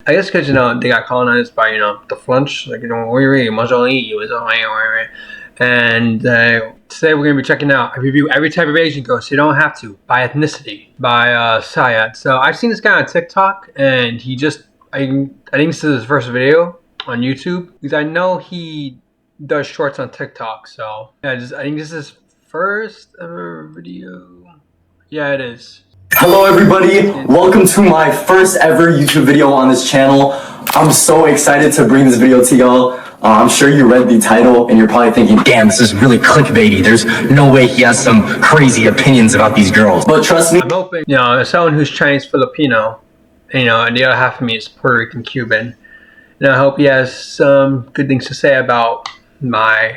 I guess because, you know, they got colonized by, you know, the French, like, you know, and today we're going to be checking out, I review every type of Asian girl, so you don't have to, by ethnicity, by Syed. So I've seen this guy on TikTok, and he just, I think this is his first video on YouTube, because I know he does shorts on TikTok, so yeah, I think this is his first ever video. Yeah, it is. Hello everybody, welcome to my first ever YouTube video on this channel. I'm so excited to bring this video to y'all. I'm sure you read the title and you're probably thinking, damn, this is really clickbaity. There's no way he has some crazy opinions about these girls. But trust me, I'm hoping, you know, as someone who's Chinese Filipino, you know, and the other half of me is Puerto Rican Cuban, and I hope he has some good things to say about my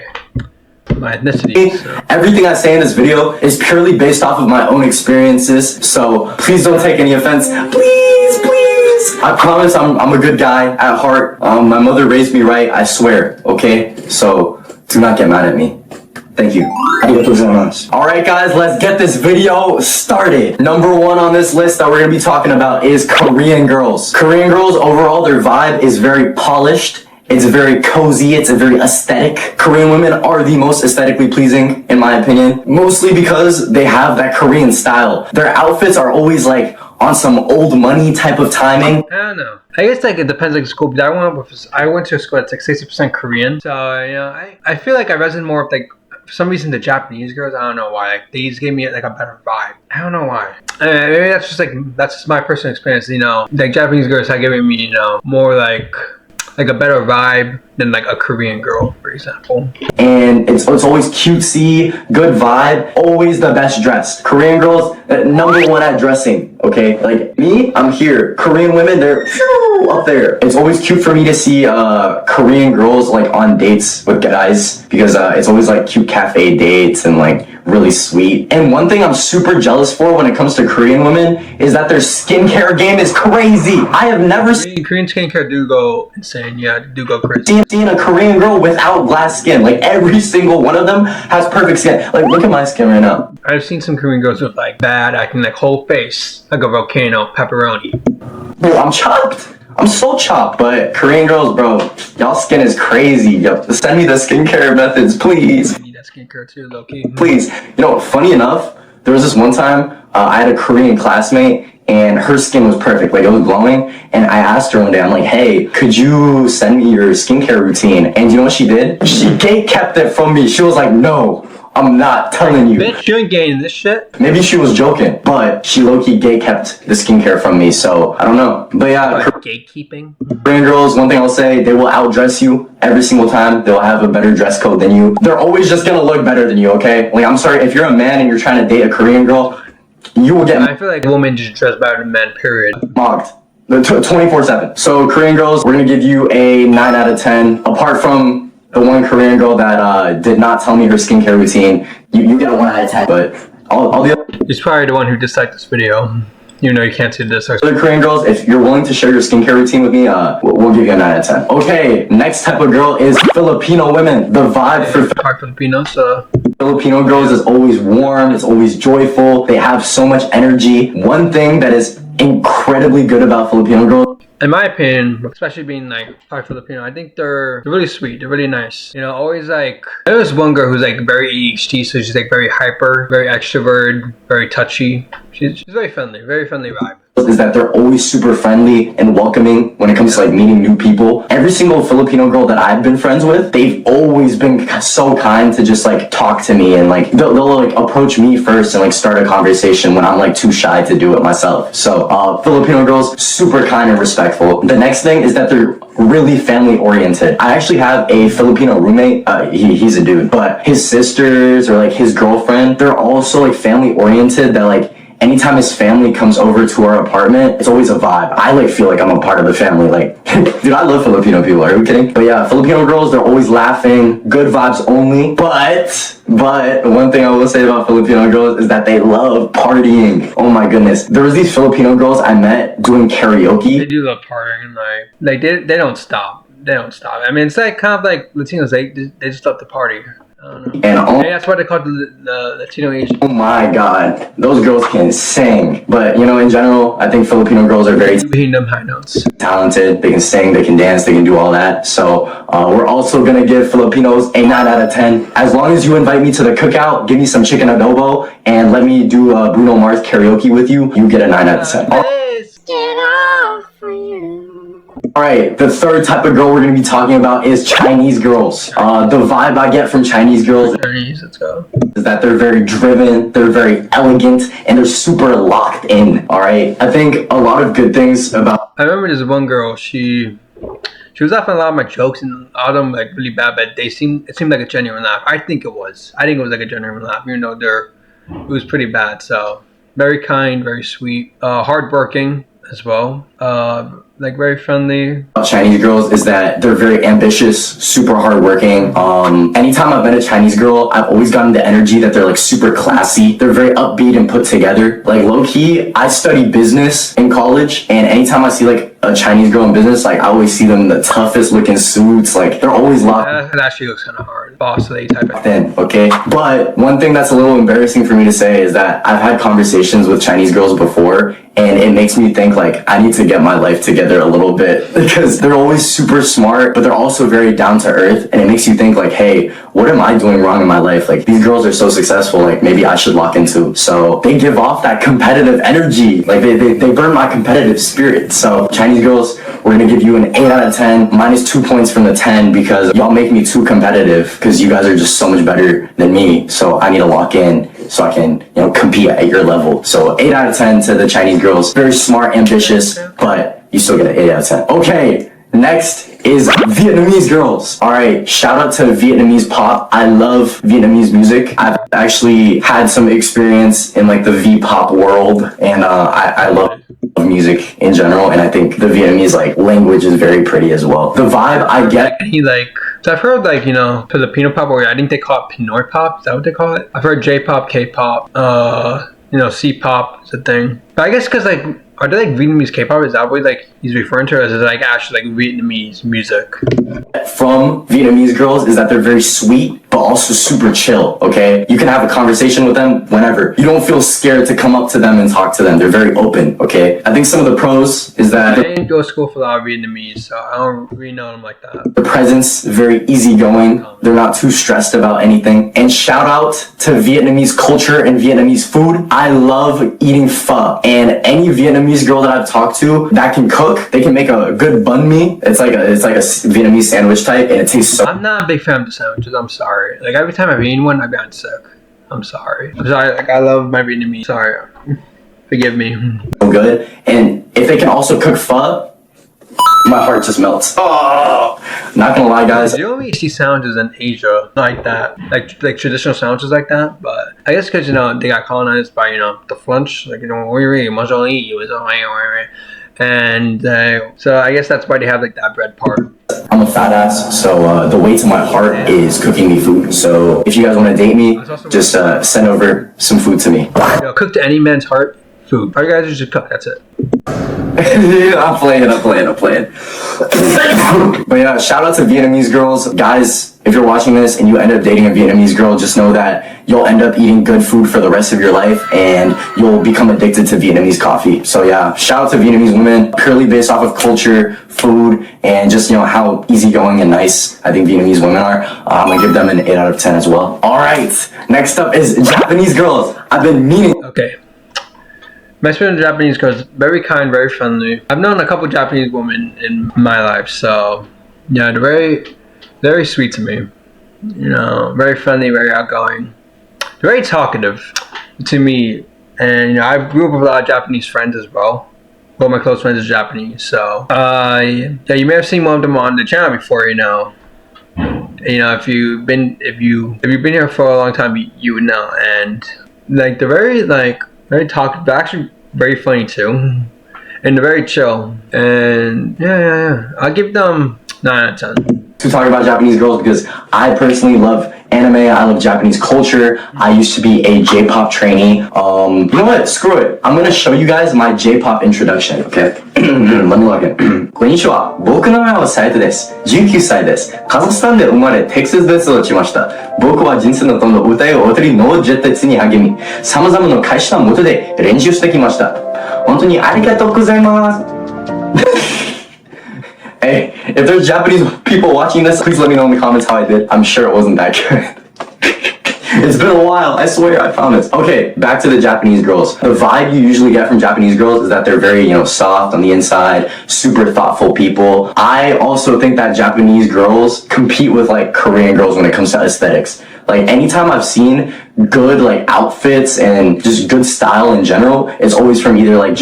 ethnicity. So. Everything I say in this video is purely based off of my own experiences, so please don't take any offense. Please, please. I promise I'm a good guy at heart. My mother raised me right, I swear, okay? So do not get mad at me. Thank you. Alright guys, let's get this video started. Number one on this list that we're going to be talking about is Korean girls. Korean girls, overall, their vibe is very polished. It's very cozy, it's a very aesthetic. Korean women are the most aesthetically pleasing, in my opinion. Mostly because they have that Korean style. Their outfits are always like on some old money type of timing. I don't know. I guess like it depends like school, but I went to a school that's like 60% Korean. So, you know, I feel like I resonate more with like, for some reason, the Japanese girls. I don't know why. Like, they just gave me like a better vibe. I don't know why. Maybe that's just my personal experience, you know. Like Japanese girls are giving me, you know, more like a better vibe than like a Korean girl, for example. And it's always cutesy, good vibe, always the best dressed. Korean girls, number one at dressing, okay? Like me, I'm here. Korean women, they're up there. It's always cute for me to see Korean girls like on dates with guys, because it's always like cute cafe dates and like really sweet. And one thing I'm super jealous for when it comes to Korean women is that their skincare game is crazy. I have never seen Korean skincare do go insane. Yeah, do go crazy. Seen a Korean girl without glass skin. Like every single one of them has perfect skin. Like look at my skin right now. I've seen some Korean girls with like bad acne, like whole face like a volcano, pepperoni. Bro, I'm chopped. I'm so chopped. But Korean girls, bro, y'all skin is crazy. Yo, send me the skincare methods, please. I need that skincare too, low key. Please. You know, funny enough, there was this one time I had a Korean classmate and her skin was perfect, like it was glowing, and I asked her one day, I'm like, hey, could you send me your skincare routine? And you know what she did? She gate kept it from me. She was like, no, I'm not telling you. Bitch, you ain't getting this shit. Maybe she was joking, but she low-key gate kept the skincare from me, so I don't know. But yeah, gatekeeping. Korean girls, one thing I'll say, they will outdress you every single time. They'll have a better dress code than you. They're always just gonna look better than you, okay? Like, I'm sorry, if you're a man and you're trying to date a Korean girl, you will get... I feel like women just dress better than men, period. Mocked. 24/7. So Korean girls, we're gonna give you a 9 out of 10. Apart from the one Korean girl that did not tell me her skincare routine, you get a 1 out of 10. But all the other... He's probably the one who disliked this video. You know you can't see this. Other Korean girls, if you're willing to share your skincare routine with me, we'll give you a 9 out of 10. Okay, next type of girl is Filipino women. The vibe for Filipinos, Filipino girls is always warm, it's always joyful, they have so much energy. One thing that is incredibly good about Filipino girls, in my opinion, especially being like part Filipino, I think they're really sweet, they're really nice. You know, always like, there was one girl who's like very ADHD, so she's like very hyper, very extrovert, very touchy. She's very friendly vibe. Is that they're always super friendly and welcoming when it comes to like meeting new people. Every single Filipino girl that I've been friends with, they've always been so kind to just like talk to me, and like they'll like approach me first and like start a conversation when I'm like too shy to do it myself. So Filipino girls, super kind and respectful. The next thing is that they're really family oriented. I actually have a Filipino roommate, he's a dude, but his sisters or like his girlfriend, they're also like family oriented, that like anytime his family comes over to our apartment, it's always a vibe. I like feel like I'm a part of the family. Like, dude, I love Filipino people. Are you kidding? But yeah, Filipino girls, they're always laughing, good vibes only. But one thing I will say about Filipino girls is that they love partying. Oh my goodness. There was these Filipino girls I met doing karaoke. They do love partying, like they don't stop. They don't stop. I mean, it's like kind of like Latinos. They just love to party. I don't know. And Hey, that's why they call it the Latino Asian. oh my god, those girls can sing. But you know, in general, I think Filipino girls are very Hitting them high notes. talented. They can sing, they can dance, they can do all that. So we're also gonna give Filipinos a 9 out of 10. As long as you invite me to the cookout, give me some chicken adobo, and let me do Bruno Mars karaoke with you, you get a 9 out of 10. Alright, the third type of girl we're going to be talking about is Chinese girls. The vibe I get from Chinese girls Chinese, let's go. is that they're very driven, they're very elegant, and they're super locked in. Alright, I think a lot of good things about. I remember this one girl. She was laughing a lot of my jokes, and all of them like really bad, but it seemed like a genuine laugh. I think it was like a genuine laugh, even though it was pretty bad. So very kind, very sweet, hardworking as well. Like very friendly. Chinese girls is that they're very ambitious, super hardworking. Anytime I've met a Chinese girl, I've always gotten the energy that they're like super classy. They're very upbeat and put together. Like low key, I studied business in college, and anytime I see like a Chinese girl in business, like I always see them in the toughest looking suits. Like they're always locked. That actually looks kind of hard. Boss lady type of thing. Okay, but one thing that's a little embarrassing for me to say is that I've had conversations with Chinese girls before, and it makes me think like I need to get my life together a little bit, because they're always super smart, but they're also very down to earth, and it makes you think like, hey, what am I doing wrong in my life? Like these girls are so successful, like maybe I should lock into. So they give off that competitive energy, like they burn my competitive spirit. So Chinese girls, we're gonna give you an 8 out of 10, minus 2 points from the 10, because y'all make me too competitive, because you guys are just so much better than me. So I need to lock in so I can, you know, compete at your level. So 8 out of 10 to the Chinese girls. Very smart, ambitious, but you still get an 8 out of 10. Okay, next is Vietnamese girls. Alright, shout out to Vietnamese pop. I love Vietnamese music. I've actually had some experience in like the V-pop world, and I love music in general, and I think the Vietnamese like language is very pretty as well. The vibe I get. So I've heard like, you know, Filipino pop, or I think they call it Pinoy pop. Is that what they call it? I've heard J-pop, K-pop, you know, C-pop is a thing. But I guess because like, are they like Vietnamese K-pop? Is that what like he's referring to, or is it like actually like Vietnamese music? From Vietnamese girls is that they're very sweet, but also super chill, okay? You can have a conversation with them whenever. You don't feel scared to come up to them and talk to them. They're very open, okay? I think some of the pros is that I didn't go to school for a lot of Vietnamese, so I don't really know them like that. The presence, very easygoing. They're not too stressed about anything. And shout out to Vietnamese culture and Vietnamese food. I love eating pho. And any Vietnamese girl that I've talked to that can cook, they can make a good banh mi. It's like a Vietnamese sandwich type, and it tastes so. I'm not a big fan of the sandwiches. I'm sorry. Like every time I've eaten one, I've gotten sick. I'm sorry. Like I love my Vietnamese. Sorry. Forgive me. Good. And if they can also cook pho, my heart just melts. Oh, not gonna lie, guys. You don't really see sandwiches in Asia like that, like traditional sandwiches like that. But I guess because, you know, they got colonized by, you know, the French, like, you know, and so I guess that's why they have like that bread part. I'm a fat ass, so the way to my heart is cooking me food. So if you guys want to date me, just send over some food to me. You know, cook to any man's heart, food. All you guys just cook. That's it. I'm playing. But yeah, shout out to Vietnamese girls. Guys, if you're watching this and you end up dating a Vietnamese girl, just know that you'll end up eating good food for the rest of your life, and you'll become addicted to Vietnamese coffee. So yeah, shout out to Vietnamese women, purely based off of culture, food, and just, you know, how easygoing and nice I think Vietnamese women are. I'm gonna give them an 8 out of 10 as well. Alright, next up is Japanese girls. I've been meaning. Okay. My experience with Japanese girls, very kind, very friendly. I've known a couple Japanese women in my life, so yeah, they're very, very sweet to me. You know, very friendly, very outgoing, very talkative to me. And, you know, I grew up with a lot of Japanese friends as well. One of my close friends is Japanese, so yeah, you may have seen one of them on the channel before. You know, if you've been here for a long time, you would know. And like they're very talkative, but actually very funny too, and they're very chill. And yeah, I'll give them 9 out of 10. To talk about Japanese girls, because I personally love anime. I love Japanese culture. I used to be a J-pop trainee. You know what? Screw it. I'm gonna show you guys my J-pop introduction, okay? Let me log in. こんにちは。僕の名前はサイトです。19歳です。カザフスタンで生まれ、テキサスで育ちました。僕は人生のどんどん歌い踊りの絶対に励み、様々な会社の下で練習してきました。本当にありがとうございます。Hey, if there's Japanese people watching this, please let me know in the comments how I did. I'm sure it wasn't that good. It's been a while, I swear, I promise. Okay, back to the Japanese girls. The vibe you usually get from Japanese girls is that they're very, soft on the inside, super thoughtful people. I also think that Japanese girls compete with like Korean girls when it comes to aesthetics. Like anytime I've seen good like outfits and just good style in general, it's always from either like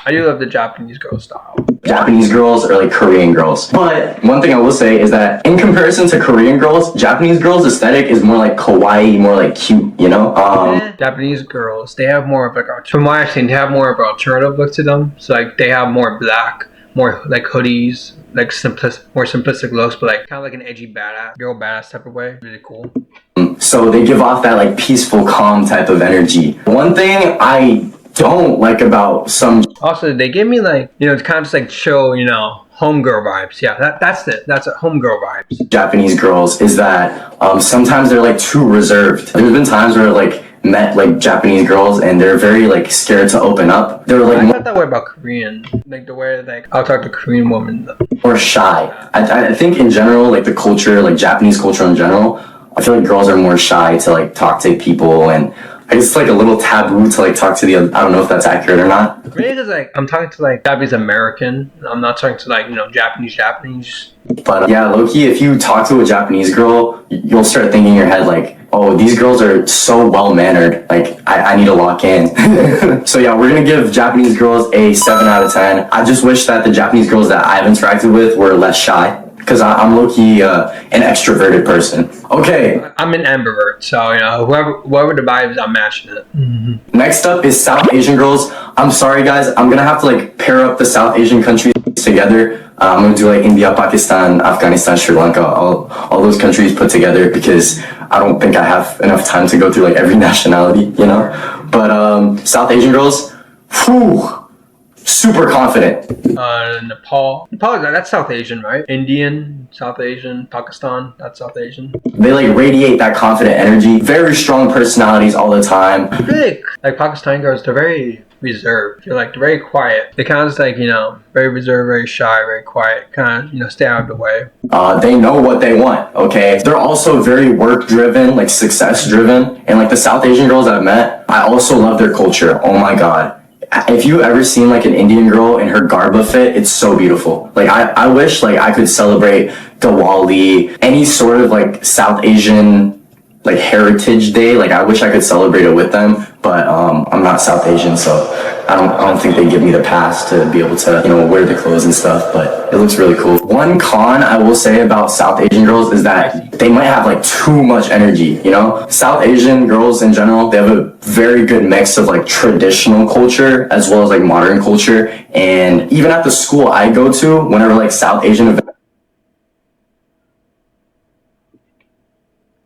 I do love the Japanese girl style. Japanese girls or like Korean girls. But one thing I will say is that in comparison to Korean girls, Japanese girls' aesthetic is more like kawaii, more like cute, Japanese girls, they have more of like, from what I've seen, they have more of an alternative look to them. So like they have more black, more like hoodies, like more simplistic looks, but like kind of like an edgy girl badass type of way. Really cool. So they give off that like peaceful, calm type of energy. One thing I don't like about some... Also, they give me like, it's kind of just like chill, homegirl vibes. Yeah, that's it. That's it. Homegirl vibes. Japanese girls is that sometimes they're like too reserved. There's been times where like met like Japanese girls and they're very like scared to open up. They're like I thought that way about Korean. Like the way like I'll talk to Korean women. Or shy. I think in general, like the culture, like Japanese culture in general, I feel like girls are more shy to like talk to people, and it's like a little taboo to like talk to the other. I don't know if that's accurate or not. Really, because like I'm talking to like Japanese American. I'm not talking to like Japanese. But yeah, low-key, if you talk to a Japanese girl, you'll start thinking in your head like, oh, these girls are so well-mannered. Like I need to lock in. So yeah, we're gonna give Japanese girls a 7 out of 10. I just wish that the Japanese girls that I've interacted with were less shy, because I'm low-key an extroverted person. Okay. I'm an ambivert, so whoever the vibes, I'm matching it. Mm-hmm. Next up is South Asian girls. I'm sorry guys, I'm gonna have to like pair up the South Asian countries together. I'm gonna do like India, Pakistan, Afghanistan, Sri Lanka, all those countries put together, because I don't think I have enough time to go through like every nationality, But South Asian girls, whew, super confident. Nepal, that's South Asian, right? Indian, South Asian, Pakistan, that's South Asian. They like radiate that confident energy, very strong personalities all the time. Really, like Pakistani girls, they're very reserved. They're like very quiet. They kind of just like very reserved, very shy, very quiet. Kind of stay out of the way. They know what they want. Okay, they're also very work driven, like success driven. And like the South Asian girls I've met, I also love their culture. Oh my god. If you ever seen like an Indian girl in her garba fit, it's so beautiful. Like I wish like I could celebrate Diwali, any sort of like South Asian like Heritage Day. Like I wish I could celebrate it with them, but I'm not South Asian, so I don't think they give me the pass to be able to wear the clothes and stuff. But it looks really cool. One con I will say about South Asian girls is that they might have like too much energy. South Asian girls in general, they have a very good mix of like traditional culture as well as like modern culture. And even at the school I go to, whenever like South Asian events...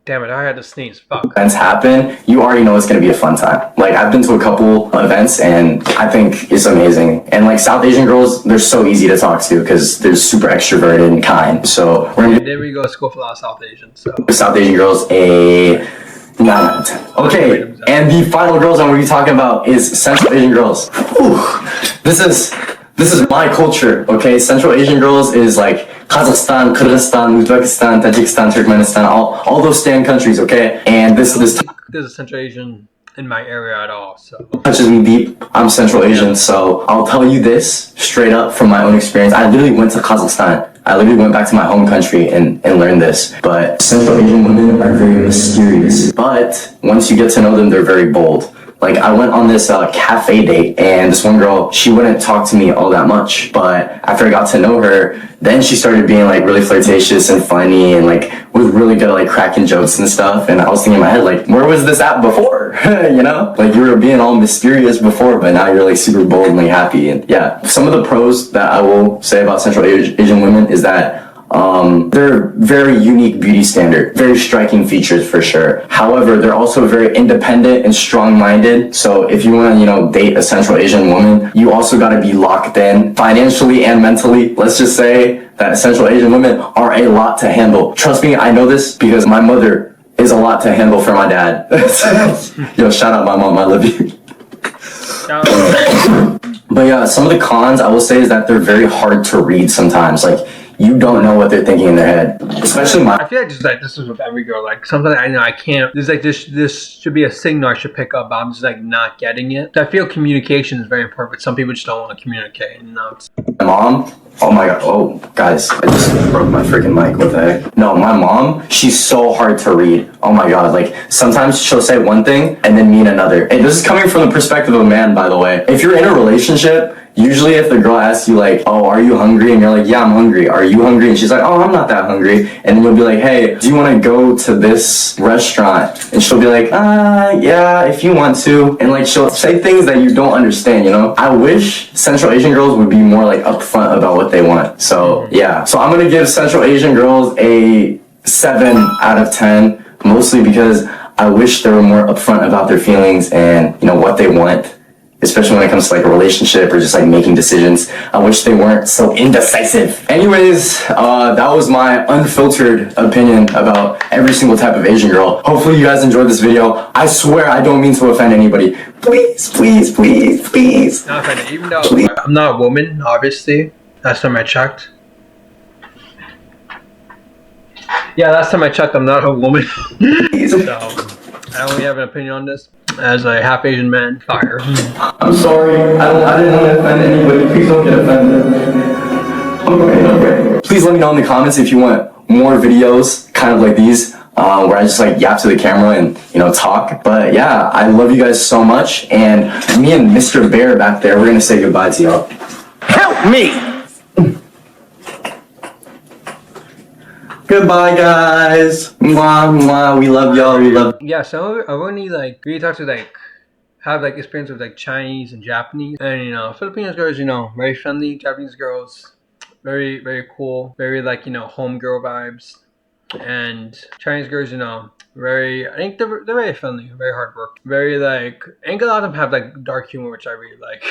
Damn it, I had to sneeze. Fuck. Events happen, you already know it's going to be a fun time. Like I've been to a couple events and I think it's amazing. And like South Asian girls, they're so easy to talk to because they're super extroverted and kind. So there we go to school for a lot of South Asians. So South Asian girls, a 9 out of 10. Okay, and the final girls I'm going to be talking about is Central Asian girls. Whew. This is my culture, okay? Central Asian girls is like Kazakhstan, Kyrgyzstan, Uzbekistan, Tajikistan, Turkmenistan, all those stand countries, okay? And this there's a Central Asian in my area at all, so touches me deep. I'm Central Asian, so I'll tell you this straight up from my own experience. I literally went to Kazakhstan. I literally went back to my home country and learned this. But Central Asian women are very mysterious. But once you get to know them, they're very bold. Like I went on this cafe date, and this one girl, she wouldn't talk to me all that much, but after I got to know her, then she started being like really flirtatious and funny, and like was really good at like cracking jokes and stuff. And I was thinking in my head, like, where was this at before? Like you were being all mysterious before, but now you're like super bold and like happy. And yeah, some of the pros that I will say about Central Asian women is that They're very unique beauty standard, very striking features for sure. However, they're also very independent and strong-minded. So if you want to, date a Central Asian woman, you also got to be locked in financially and mentally. Let's just say that Central Asian women are a lot to handle. Trust me, I know this because my mother is a lot to handle for my dad. Yo, shout out my mom, I love you. But yeah, some of the cons I will say is that they're very hard to read sometimes. Like, you don't know what they're thinking in their head. Especially I feel like just like this is with every girl. Like sometimes I know I can't. There's like this should be a signal I should pick up, but I'm just like not getting it. I feel communication is very important, but some people just don't want to communicate. And it's my mom. Oh my god. Oh, guys, I just broke my freaking mic. What the heck? No, my mom, she's so hard to read. Oh my god. Like, sometimes she'll say one thing and then mean another. And this is coming from the perspective of a man, by the way. If you're in a relationship, usually if the girl asks you like, oh, are you hungry? And you're like, yeah, I'm hungry. Are you hungry? And she's like, oh, I'm not that hungry. And then you'll be like, hey, do you want to go to this restaurant? And she'll be like, yeah, if you want to. And like, she'll say things that you don't understand, I wish Central Asian girls would be more like upfront about what they want. So yeah. So I'm going to give Central Asian girls a 7 out of 10, mostly because I wish they were more upfront about their feelings and, what they want. Especially when it comes to like a relationship or just like making decisions. I wish they weren't so indecisive. Anyways, that was my unfiltered opinion about every single type of Asian girl. Hopefully you guys enjoyed this video. I swear I don't mean to offend anybody. Please, please, please, please. not offended. Even though I'm not a woman, obviously. Last time I checked. Yeah, last time I checked, I'm not a woman. So I only have an opinion on this. As a half Asian man, fire. I'm sorry. I didn't want to offend anybody. Please don't get offended. Okay. Please let me know in the comments if you want more videos kind of like these, where I just like yap to the camera and talk. But yeah, I love you guys so much, and me and Mr. Bear back there, we're gonna say goodbye to y'all. Help me! Goodbye, guys. Mwah, mwah. We love y'all. We love. Yeah, so I've only like really talked to like have like experience with like Chinese and Japanese, and Filipino girls, very friendly. Japanese girls, very very cool, very like homegirl vibes, and Chinese girls, very. I think they're very friendly, very hard work, very like. I think a lot of them have like dark humor, which I really like.